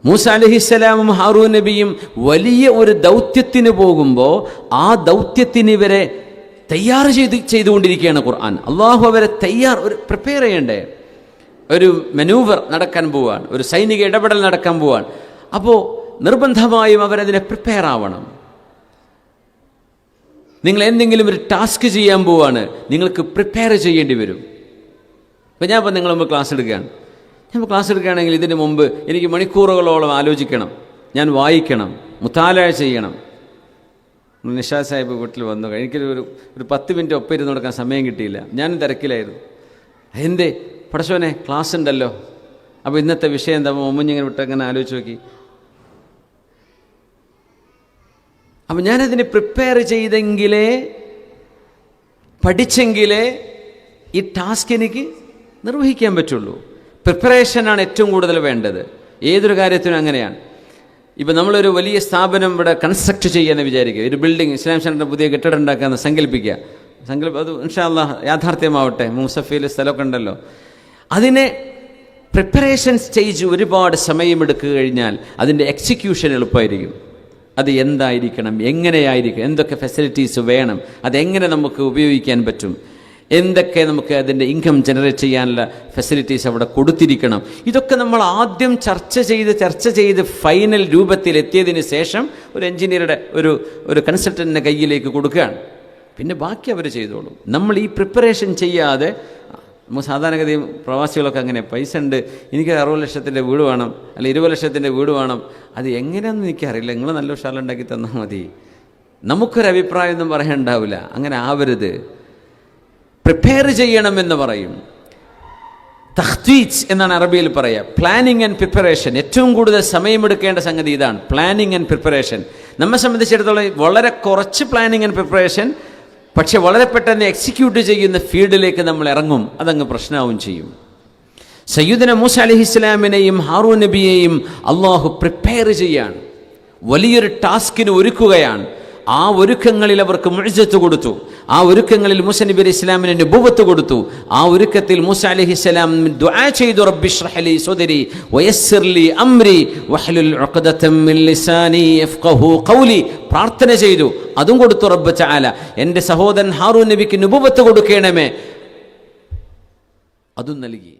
മൂസ അലൈഹിസ്സലാമും ഹാറൂൻ നബിയും വലിയ ഒരു ദൗത്യത്തിന് പോകുമ്പോൾ ആ ദൗത്യത്തിന് ഇവരെ തയ്യാർ ചെയ്തുകൊണ്ടിരിക്കുകയാണ് ഖുർആൻ. അള്ളാഹു അവരെ പ്രിപ്പയർ ചെയ്യണ്ടേ? ഒരു മനൂവർ നടക്കാൻ പോവാൻ, ഒരു സൈനിക ഇടപെടൽ നടക്കാൻ പോവാൻ. അപ്പോൾ നിർബന്ധമായും അവരതിനെ പ്രിപ്പയർ ആവണം. നിങ്ങൾ എന്തെങ്കിലും ഒരു ടാസ്ക് ചെയ്യാൻ പോവാണ്, നിങ്ങൾക്ക് പ്രിപ്പയർ ചെയ്യേണ്ടി വരും. ഇപ്പം ഞാൻ നിങ്ങൾ മുമ്പ് ക്ലാസ് എടുക്കുകയാണെങ്കിൽ ഇതിന് മുമ്പ് എനിക്ക് മണിക്കൂറുകളോളം ആലോചിക്കണം, ഞാൻ വായിക്കണം, മുത്താലയ ചെയ്യണം. നിഷാ സാഹിബ് വീട്ടിൽ വന്നു, എനിക്കൊരു 10 മിനിറ്റ് ഒപ്പം ഇരുന്ന് കൊടുക്കാൻ സമയം കിട്ടിയില്ല, ഞാനും തിരക്കിലായിരുന്നു. എന്തേ പടച്ചോനെ, ക്ലാസ് ഉണ്ടല്ലോ, അപ്പോൾ ഇന്നത്തെ വിഷയം എന്താ മുമ്പിങ്ങനെ വിട്ടങ്ങനെ ആലോചിച്ച് നോക്കി. അപ്പം ഞാനതിന് പ്രിപ്പയർ ചെയ്തെങ്കിലേ, പഠിച്ചെങ്കിലേ ഈ ടാസ്ക് എനിക്ക് നിർവഹിക്കാൻ പറ്റുള്ളൂ. പ്രിപ്പറേഷനാണ് ഏറ്റവും കൂടുതൽ വേണ്ടത്. ഏതൊരു കാര്യത്തിനും അങ്ങനെയാണ്. ഇപ്പം നമ്മളൊരു വലിയ സ്ഥാപനം ഇവിടെ കൺസ്ട്രക്ട് ചെയ്യാമെന്ന് വിചാരിക്കുക, ഒരു ബിൽഡിംഗ്, ഇസ്ലാം സെൻ്ററിൻ്റെ പുതിയ കെട്ടിടം ഉണ്ടാക്കാമെന്ന് സങ്കല്പിക്കുക. അത് ഇൻഷാ അല്ലാഹ് യാഥാർത്ഥ്യമാവട്ടെ, മുസഫയിൽ സ്ഥലമൊക്കെ ഉണ്ടല്ലോ. അതിനെ പ്രിപ്പറേഷൻ സ്റ്റേജ് ഒരുപാട് സമയമെടുക്കുക കഴിഞ്ഞാൽ അതിൻ്റെ എക്സിക്യൂഷൻ എളുപ്പമായിരിക്കും. അത് എന്തായിരിക്കണം, എങ്ങനെയായിരിക്കും, എന്തൊക്കെ ഫെസിലിറ്റീസ് വേണം, അതെങ്ങനെ നമുക്ക് ഉപയോഗിക്കാൻ പറ്റും, എന്തൊക്കെ നമുക്ക് അതിൻ്റെ ഇൻകം ജനറേറ്റ് ചെയ്യാനുള്ള ഫെസിലിറ്റീസ് അവിടെ കൊടുത്തിരിക്കണം. ഇതൊക്കെ നമ്മൾ ആദ്യം ചർച്ച ചെയ്ത് ഫൈനൽ രൂപത്തിലെത്തിയതിന് ശേഷം ഒരു എൻജിനീയറുടെ ഒരു കൺസൾട്ടൻറ്റിൻ്റെ കയ്യിലേക്ക് കൊടുക്കുകയാണ്. പിന്നെ ബാക്കി അവർ ചെയ്തോളും. നമ്മൾ ഈ പ്രിപ്പറേഷൻ ചെയ്യാതെ, സാധാരണഗതിയും പ്രവാസികളൊക്കെ അങ്ങനെ, പൈസ ഉണ്ട്, എനിക്ക് 60 ലക്ഷത്തിൻ്റെ വീട് വേണം, അല്ല 20 ലക്ഷത്തിൻ്റെ വീട് വേണം, അത് എങ്ങനെയാണെന്ന് എനിക്കറിയില്ല, നിങ്ങൾ നല്ല ഉഷാറുണ്ടാക്കി തന്നാൽ മതി, നമുക്കൊരഭിപ്രായം ഒന്നും പറയാനുണ്ടാവില്ല. അങ്ങനെ ആവരുത്. പ്രിപ്പയർ ചെയ്യണമെന്ന് പറയും. തഖ്തീജ് എന്നാണ് അറബിയിൽ പറയുക. Planning and preparation. ഏറ്റവും കൂടുതൽ സമയമെടുക്കേണ്ട സംഗതി ഇതാണ്, പ്ലാനിങ് ആൻഡ് പ്രിപ്പറേഷൻ. നമ്മെ സംബന്ധിച്ചിടത്തോളം വളരെ കുറച്ച് പ്ലാനിങ് ആൻഡ് പ്രിപ്പറേഷൻ, പക്ഷെ വളരെ പെട്ടെന്ന് എക്സിക്യൂട്ട് ചെയ്യുന്ന ഫീൽഡിലേക്ക് നമ്മൾ ഇറങ്ങും, അതങ്ങ് പ്രശ്നമാവും ചെയ്യും. സയ്യിദുന മൂസ അലൈഹിസ്സലാമിനെയും ഹാറൂൻ നബിയെയും അള്ളാഹു പ്രിപ്പയർ ചെയ്യാണ്, വലിയൊരു ടാസ്കിന് ഒരുക്കുകയാണ്. ആ ഒരുക്കങ്ങളിൽ അവർക്ക് മുഅ്ജിസത്ത് കൊടുത്തു. ആ ഒരുക്കങ്ങളിൽ മൂസ നബി അലൈഹി ഇസ്ലാമിന് നബുവത്ത് കൊടുത്തു. ആ ഒരുക്കത്തിൽ മൂസ അലൈഹിസ്സലാം ദുആ ചെയ്തു, റബ്ബി ഇശ്റഹ് ലി സദ്രി വയസ്സിർ ലി അംരി വഹ്ലുൽ ഉഖ്ദതം മിൻ ലിസാനി യഫ്ഖഹു ഖൗലി. പ്രാർത്ഥന ചെയ്തു, അതും കൊടുത്തു റബ്ബ് തആല. എൻ്റെ സഹോദരൻ ഹാറൂൻ നബിക്ക് നബുവത്ത് കൊടുക്കണമേ, അതും നൽകി.